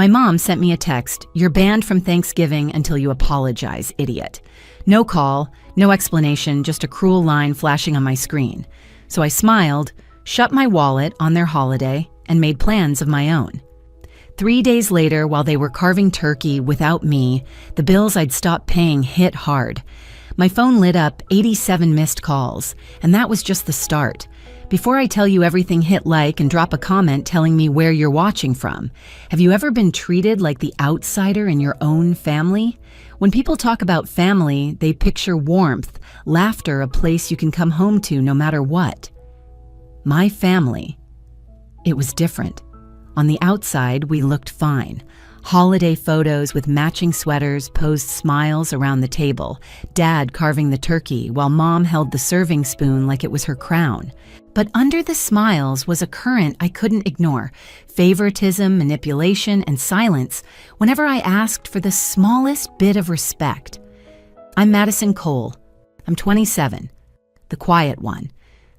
My mom sent me a text, "You're banned from Thanksgiving until you apologize, idiot." No call, no explanation, just a cruel line flashing on my screen. So I smiled, shut my wallet on their holiday, and made plans of my own. 3 days later, while they were carving turkey without me, the bills I'd stopped paying hit hard. My phone lit up 87 missed calls, and that was just the start. Before I tell you everything, hit like and drop a comment telling me where you're watching from. Have you ever been treated like the outsider in your own family? When people talk about family, they picture warmth, laughter, a place you can come home to no matter what. My family, it was different. On the outside, we looked fine. Holiday photos with matching sweaters posed smiles around the table, Dad carving the turkey while Mom held the serving spoon like it was her crown. But under the smiles was a current I couldn't ignore: favoritism, manipulation, and silence whenever I asked for the smallest bit of respect. I'm Madison Cole. I'm 27, the quiet one,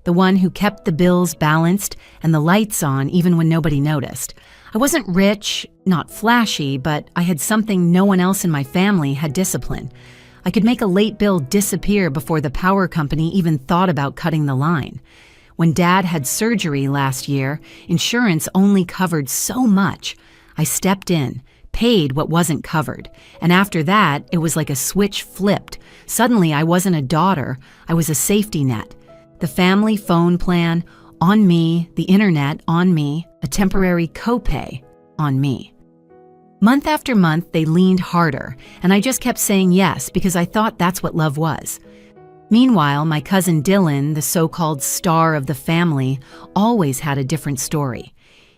the one who kept the bills balanced and the lights on even when nobody noticed. I wasn't rich, not flashy, but I had something no one else in my family had: discipline. I could make a late bill disappear before the power company even thought about cutting the line. When Dad had surgery last year, insurance only covered so much. I stepped in, paid what wasn't covered, and after that, it was like a switch flipped. Suddenly, I wasn't a daughter, I was a safety net. The family phone plan, on me, the internet, on me, a temporary copay, on me. Month after month, they leaned harder, and I just kept saying yes because I thought that's what love was. Meanwhile, my cousin Dylan, the so-called star of the family, always had a different story.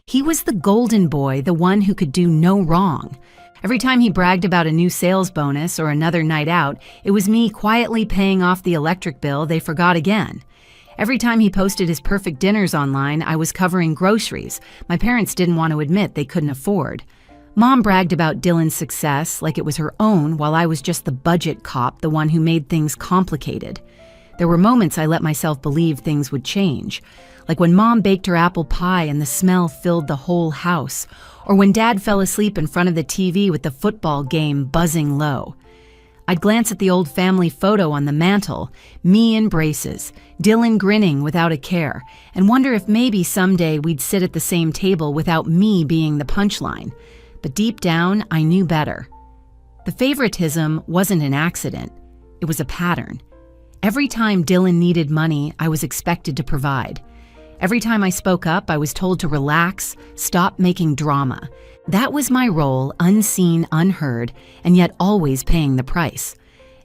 He was the golden boy, the one who could do no wrong. Every time he bragged about a new sales bonus or another night out, it was me quietly paying off the electric bill they forgot again. Every time he posted his perfect dinners online, I was covering groceries my parents didn't want to admit they couldn't afford. Mom bragged about Dylan's success like it was her own, while I was just the budget cop, the one who made things complicated. There were moments I let myself believe things would change, like when Mom baked her apple pie and the smell filled the whole house, or when Dad fell asleep in front of the TV with the football game buzzing low. I'd glance at the old family photo on the mantle, me in braces, Dylan grinning without a care, and wonder if maybe someday we'd sit at the same table without me being the punchline. But deep down, I knew better. The favoritism wasn't an accident. It was a pattern. Every time Dylan needed money, I was expected to provide. Every time I spoke up, I was told to relax, stop making drama. That was my role, unseen, unheard, and yet always paying the price.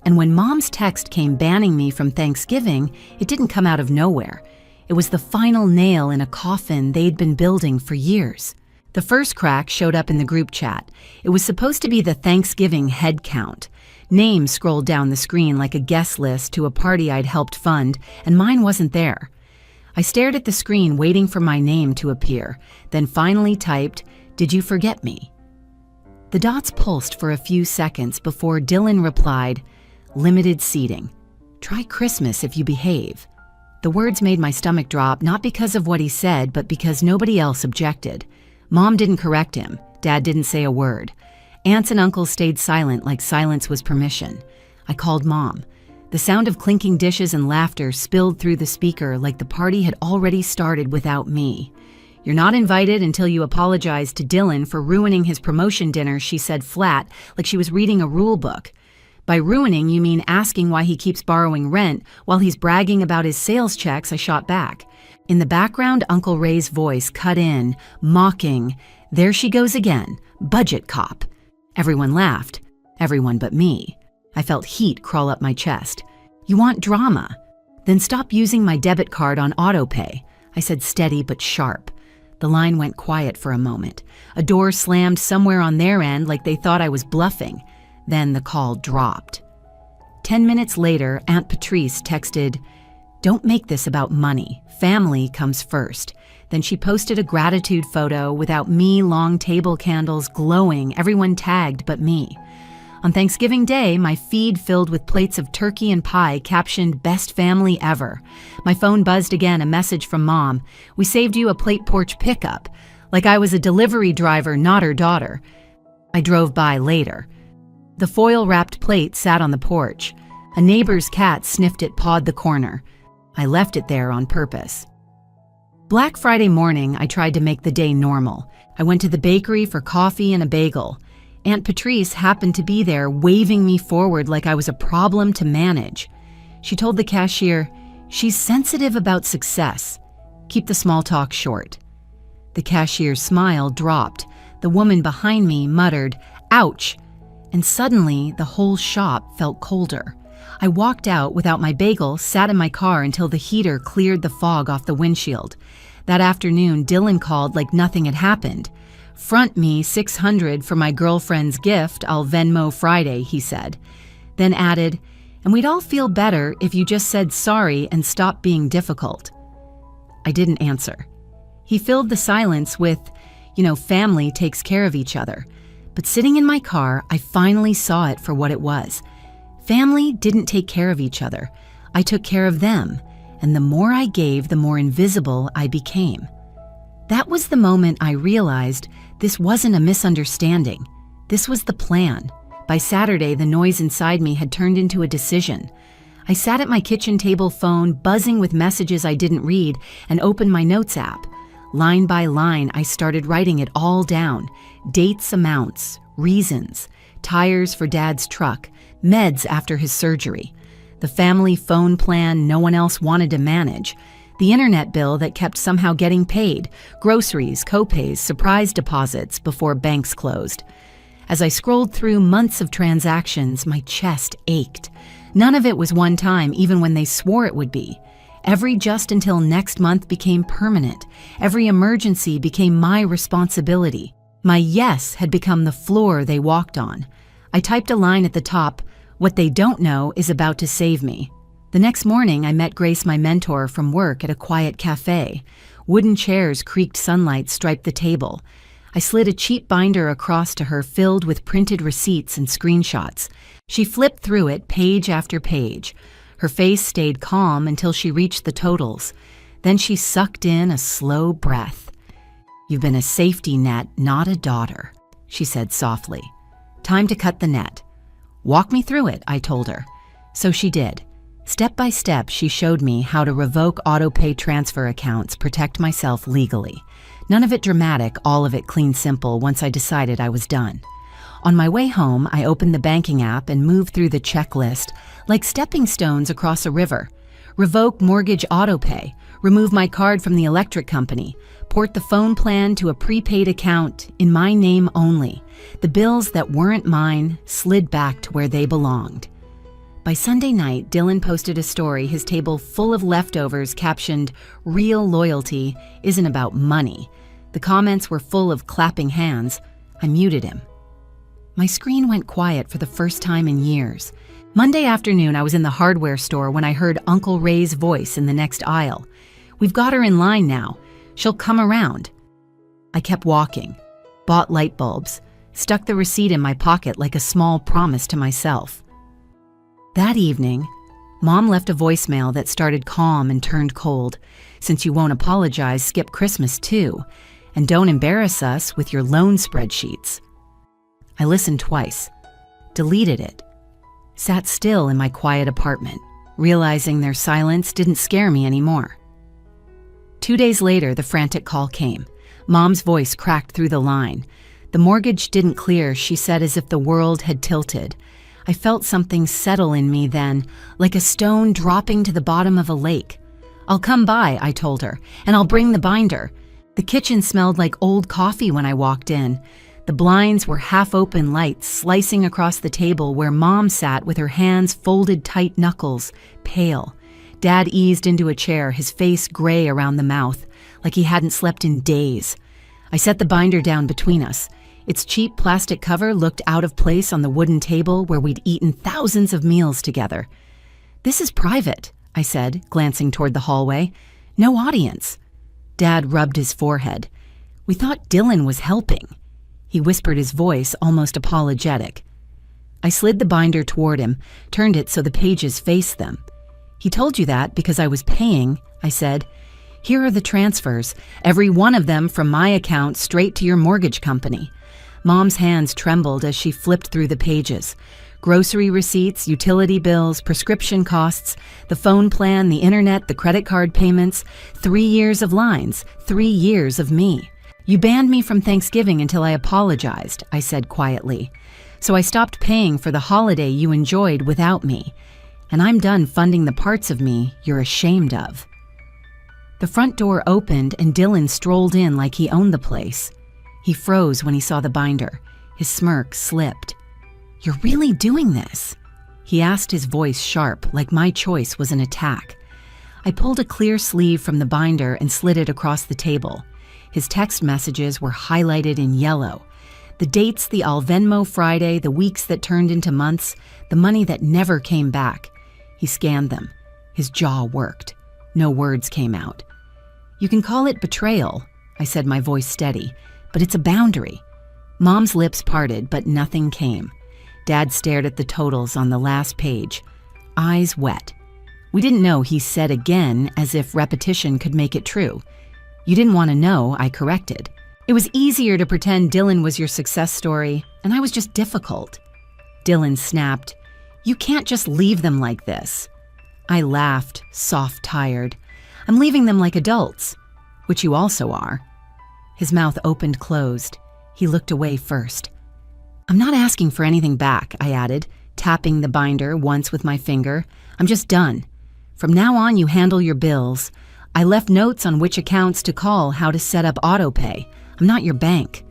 And when Mom's text came banning me from Thanksgiving, it didn't come out of nowhere. It was the final nail in a coffin they'd been building for years. The first crack showed up in the group chat. It was supposed to be the Thanksgiving head count. Names scrolled down the screen like a guest list to a party I'd helped fund, and mine wasn't there. I stared at the screen waiting for my name to appear, then finally typed, "Did you forget me?" The dots pulsed for a few seconds before Dylan replied, "Limited seating. Try Christmas if you behave." The words made my stomach drop, not because of what he said, but because nobody else objected. Mom didn't correct him. Dad didn't say a word. Aunts and uncles stayed silent like silence was permission. I called Mom. The sound of clinking dishes and laughter spilled through the speaker like the party had already started without me. "You're not invited until you apologize to Dylan for ruining his promotion dinner," she said flat, like she was reading a rule book. "By ruining, you mean asking why he keeps borrowing rent while he's bragging about his sales checks," I shot back. In the background, Uncle Ray's voice cut in, mocking, "There she goes again, budget cop." Everyone laughed. Everyone but me. I felt heat crawl up my chest. "You want drama? Then stop using my debit card on autopay," I said, steady but sharp. The line went quiet for a moment. A door slammed somewhere on their end like they thought I was bluffing. Then the call dropped. 10 minutes later, Aunt Patrice texted, "Don't make this about money. Family comes first." Then she posted a gratitude photo without me, long table candles glowing, everyone tagged but me. On Thanksgiving Day, my feed filled with plates of turkey and pie captioned "Best Family Ever." My phone buzzed again, a message from Mom. "We saved you a plate porch pickup." Like I was a delivery driver, not her daughter. I drove by later. The foil-wrapped plate sat on the porch. A neighbor's cat sniffed it, pawed the corner. I left it there on purpose. Black Friday morning, I tried to make the day normal. I went to the bakery for coffee and a bagel. Aunt Patrice happened to be there, waving me forward like I was a problem to manage. She told the cashier, "She's sensitive about success. Keep the small talk short." The cashier's smile dropped. The woman behind me muttered, "Ouch!" And suddenly, the whole shop felt colder. I walked out without my bagel, sat in my car until the heater cleared the fog off the windshield. That afternoon, Dylan called like nothing had happened. "Front me $600 for my girlfriend's gift, I'll Venmo Friday," he said. Then added, "And we'd all feel better if you just said sorry and stopped being difficult." I didn't answer. He filled the silence with, family takes care of each other. But sitting in my car, I finally saw it for what it was. Family didn't take care of each other. I took care of them, and the more I gave, the more invisible I became. That was the moment I realized this wasn't a misunderstanding. This was the plan. By Saturday, the noise inside me had turned into a decision. I sat at my kitchen table phone, buzzing with messages I didn't read, and opened my notes app. Line by line, I started writing it all down. Dates, amounts, reasons, tires for Dad's truck, meds after his surgery, the family phone plan no one else wanted to manage, the internet bill that kept somehow getting paid, groceries, co-pays, surprise deposits before banks closed. As I scrolled through months of transactions, my chest ached. None of it was one time, even when they swore it would be. Every just until next month became permanent. Every emergency became my responsibility. My yes had become the floor they walked on. I typed a line at the top, "What they don't know is about to save me." The next morning, I met Grace, my mentor, from work at a quiet cafe. Wooden chairs creaked, sunlight striped the table. I slid a cheap binder across to her filled with printed receipts and screenshots. She flipped through it page after page. Her face stayed calm until she reached the totals. Then she sucked in a slow breath. "You've been a safety net, not a daughter," she said softly. "Time to cut the net." "Walk me through it," I told her. So she did. Step by step, she showed me how to revoke auto-pay transfer accounts, protect myself legally. None of it dramatic, all of it clean simple once I decided I was done. On my way home, I opened the banking app and moved through the checklist like stepping stones across a river. Revoke mortgage auto-pay, remove my card from the electric company, port the phone plan to a prepaid account in my name only. The bills that weren't mine slid back to where they belonged. By Sunday night, Dylan posted a story, his table full of leftovers, captioned, "Real loyalty isn't about money." The comments were full of clapping hands. I muted him. My screen went quiet for the first time in years. Monday afternoon, I was in the hardware store when I heard Uncle Ray's voice in the next aisle. "We've got her in line now. She'll come around." I kept walking, bought light bulbs, stuck the receipt in my pocket like a small promise to myself. That evening, Mom left a voicemail that started calm and turned cold. "Since you won't apologize, skip Christmas too. And don't embarrass us with your loan spreadsheets." I listened twice, deleted it, sat still in my quiet apartment, realizing their silence didn't scare me anymore. 2 days later, the frantic call came. Mom's voice cracked through the line. "The mortgage didn't clear," she said, as if the world had tilted. I felt something settle in me then, like a stone dropping to the bottom of a lake. "I'll come by," I told her, "and I'll bring the binder." The kitchen smelled like old coffee when I walked in. The blinds were half-open lights slicing across the table where Mom sat with her hands folded tight, knuckles, pale. Dad eased into a chair, his face gray around the mouth, like he hadn't slept in days. I set the binder down between us. Its cheap plastic cover looked out of place on the wooden table where we'd eaten thousands of meals together. "This is private," I said, glancing toward the hallway. "No audience." Dad rubbed his forehead. "We thought Dylan was helping." He whispered, his voice almost apologetic. I slid the binder toward him, turned it so the pages faced them. "He told you that because I was paying," I said. "Here are the transfers, every one of them from my account straight to your mortgage company. Mom's hands trembled as she flipped through the pages. Grocery receipts, utility bills, prescription costs, the phone plan, the internet, the credit card payments, 3 years of lines, 3 years of me. You banned me from Thanksgiving until I apologized, I said quietly. So I stopped paying for the holiday you enjoyed without me. And I'm done funding the parts of me you're ashamed of. The front door opened and Dylan strolled in like he owned the place. He froze when he saw the binder. His smirk slipped. "You're really doing this?" He asked, his voice sharp, like my choice was an attack. I pulled a clear sleeve from the binder and slid it across the table. His text messages were highlighted in yellow. The dates, the I'll Venmo Friday, the weeks that turned into months, the money that never came back. He scanned them. His jaw worked. No words came out. "You can call it betrayal," I said, my voice steady, "but it's a boundary." Mom's lips parted, but nothing came. Dad stared at the totals on the last page, eyes wet. "We didn't know," he said again, as if repetition could make it true. "You didn't want to know," I corrected. It was easier to pretend Dylan was your success story, and I was just difficult. Dylan snapped, "You can't just leave them like this." I laughed, soft-tired. "I'm leaving them like adults, which you also are." His mouth opened closed. He looked away first. "I'm not asking for anything back," I added, tapping the binder once with my finger. "I'm just done. From now on, you handle your bills. I left notes on which accounts to call, how to set up autopay. I'm not your bank."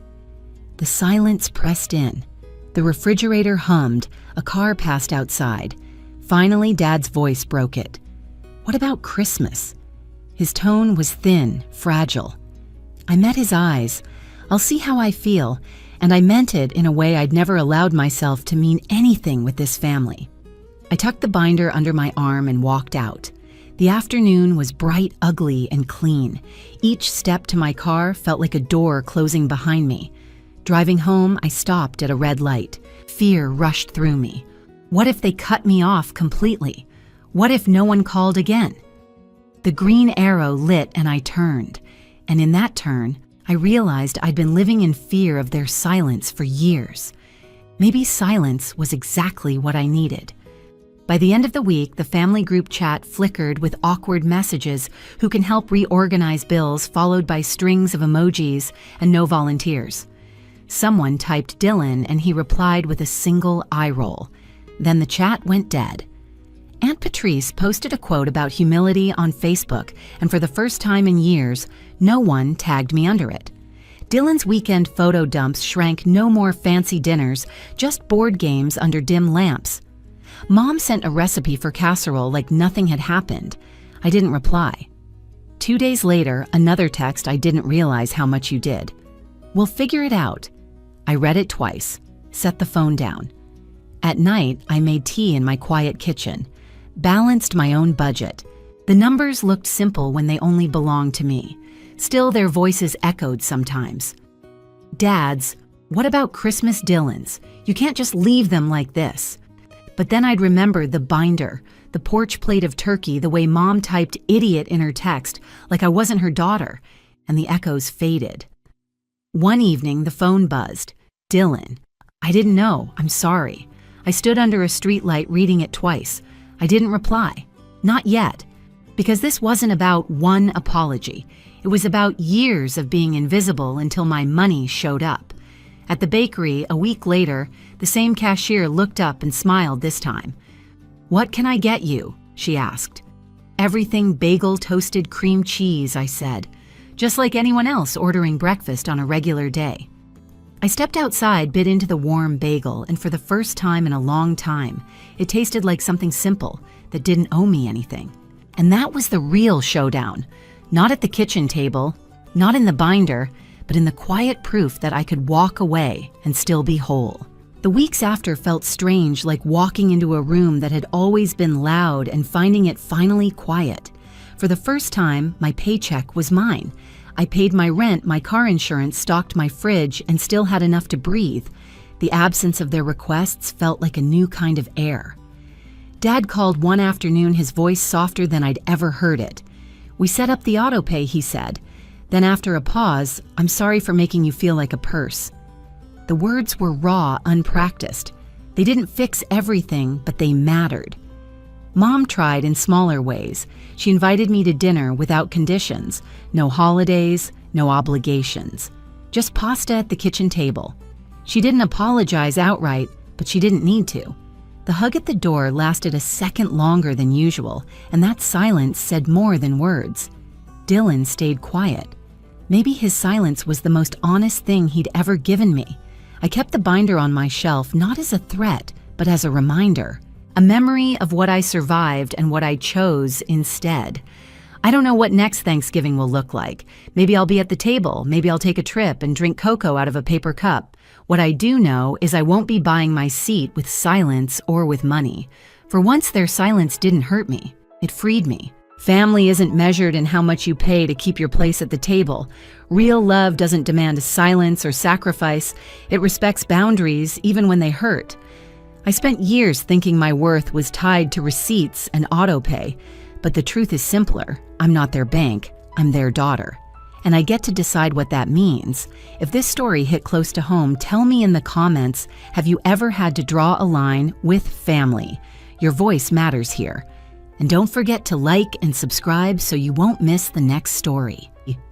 The silence pressed in. The refrigerator hummed. A car passed outside. Finally, Dad's voice broke it. "What about Christmas?" His tone was thin, fragile. I met his eyes. "I'll see how I feel," and I meant it in a way I'd never allowed myself to mean anything with this family. I tucked the binder under my arm and walked out. The afternoon was bright, ugly, and clean. Each step to my car felt like a door closing behind me. Driving home, I stopped at a red light. Fear rushed through me. What if they cut me off completely? What if no one called again? The green arrow lit and I turned. And in that turn, I realized I'd been living in fear of their silence for years. Maybe silence was exactly what I needed. By the end of the week, the family group chat flickered with awkward messages, "Who can help reorganize bills," followed by strings of emojis and no volunteers. Someone typed Dylan and he replied with a single eye roll. Then the chat went dead. Aunt Patrice posted a quote about humility on Facebook, and for the first time in years, no one tagged me under it. Dylan's weekend photo dumps shrank no more fancy dinners, just board games under dim lamps. Mom sent a recipe for casserole like nothing had happened. I didn't reply. 2 days later, another text I didn't realize how much you did. "We'll figure it out." I read it twice, set the phone down. At night, I made tea in my quiet kitchen, balanced my own budget. The numbers looked simple when they only belonged to me. Still, their voices echoed sometimes. Dad's, "What about Christmas Dylans? You can't just leave them like this." But then I'd remember the binder, the porch plate of turkey, the way Mom typed "idiot" in her text, like I wasn't her daughter, and the echoes faded. One evening, the phone buzzed. "Dylan." I didn't know. "I'm sorry." I stood under a streetlight reading it twice. I didn't reply. Not yet. Because this wasn't about one apology. It was about years of being invisible until my money showed up. At the bakery, a week later, the same cashier looked up and smiled this time. "What can I get you?" she asked. "Everything bagel, toasted cream cheese," I said, just like anyone else ordering breakfast on a regular day. I stepped outside, bit into the warm bagel, and for the first time in a long time, it tasted like something simple that didn't owe me anything. And that was the real showdown. Not at the kitchen table, not in the binder, but in the quiet proof that I could walk away and still be whole. The weeks after felt strange, like walking into a room that had always been loud and finding it finally quiet. For the first time, my paycheck was mine. I paid my rent, my car insurance, stocked my fridge, and still had enough to breathe. The absence of their requests felt like a new kind of air. Dad called one afternoon, his voice softer than I'd ever heard it. "We set up the autopay," he said. Then after a pause, "I'm sorry for making you feel like a purse." The words were raw, unpracticed. They didn't fix everything, but they mattered. Mom tried in smaller ways. She invited me to dinner without conditions. No holidays, no obligations. Just pasta at the kitchen table. She didn't apologize outright, but she didn't need to. The hug at the door lasted a second longer than usual, and that silence said more than words. Dylan stayed quiet. Maybe his silence was the most honest thing he'd ever given me. I kept the binder on my shelf not as a threat, but as a reminder. A memory of what I survived and what I chose instead. I don't know what next Thanksgiving will look like. Maybe I'll be at the table. Maybe I'll take a trip and drink cocoa out of a paper cup. What I do know is I won't be buying my seat with silence or with money. For once, their silence didn't hurt me. It freed me. Family isn't measured in how much you pay to keep your place at the table. Real love doesn't demand silence or sacrifice. It respects boundaries even when they hurt. I spent years thinking my worth was tied to receipts and autopay. But the truth is simpler. I'm not their bank. I'm their daughter. And I get to decide what that means. If this story hit close to home, tell me in the comments, have you ever had to draw a line with family? Your voice matters here. And don't forget to like and subscribe so you won't miss the next story.